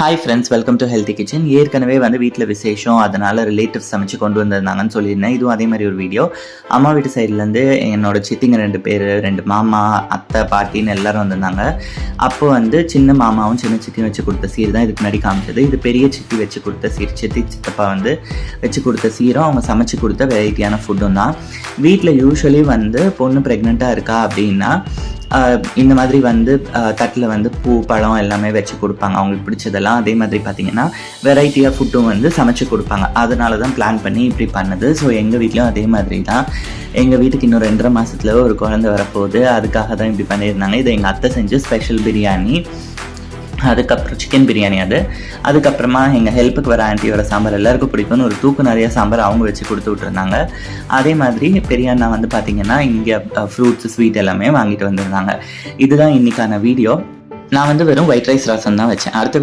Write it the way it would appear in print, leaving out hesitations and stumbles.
Hi friends, welcome to healthy kitchen. ஏற்கனவே வீட்டில் விசேஷம், அதனால் ரிலேட்டிவ்ஸ் சமைச்சு கொண்டு வந்திருந்தாங்கன்னு சொல்லியிருந்தேன். இதுவும் அதே மாதிரி ஒரு வீடியோ. அம்மா வீட்டு சைட்லேருந்து என்னோட சித்திங்க 2 பேர், 2 மாமா, அத்தை, பாட்டின்னு எல்லோரும் வந்திருந்தாங்க. அப்போ சின்ன மாமாவும் சின்ன சித்தியும் வச்சு கொடுத்த சீர் தான் இதுக்கு முன்னாடி காமிச்சது. இது பெரிய சித்தி வச்சு கொடுத்த சீர். சித்தப்பா வச்சு கொடுத்த சீரும் அவங்க சமைச்சு கொடுத்த வெரைட்டியான ஃபுட்டும் தான். வீட்டில் யூஸ்வலி பொண்ணு ப்ரெக்னெண்ட்டாக இருக்கா அப்படின்னா இந்த மாதிரி தட்டில் பூ, பழம் எல்லாமே வச்சு கொடுப்பாங்க அவங்களுக்கு பிடிச்சதெல்லாம். அதே மாதிரி பார்த்திங்கன்னா வெரைட்டியாக ஃபுட்டும் சமைச்சு கொடுப்பாங்க. அதனால தான் பிளான் பண்ணி இப்படி பண்ணுது. ஸோ எங்கள் வீட்லேயும் அதே மாதிரி தான். எங்கள் வீட்டுக்கு இன்னும் 2.5 மாதத்தில் ஒரு குழந்தை வரப்போகுது. அதுக்காக தான் இப்படி பண்ணியிருந்தாங்க. இது எங்கள் அத்தை செஞ்ச ஸ்பெஷல் பிரியாணி. அதுக்கப்புறம் சிக்கன் பிரியாணி. அதுக்கப்புறமா எங்கள் ஹெல்ப்புக்கு வர ஆண்டியோட சாம்பார் எல்லாருக்கும் பிடிக்கும்னு ஒரு தூக்கு நிறைய சாம்பார் அவங்க வச்சு கொடுத்து விட்டுருந்தாங்க. அதே மாதிரி பெரிய அண்ணா பார்த்திங்கன்னா இங்கே ஃப்ரூட்ஸ், ஸ்வீட் எல்லாமே வாங்கிட்டு வந்திருந்தாங்க. இதுதான் இன்றைக்கான வீடியோ. நான் வெறும் ஒயிட் ரைஸ் ரசம் தான் வச்சேன். அடுத்த வீடியோ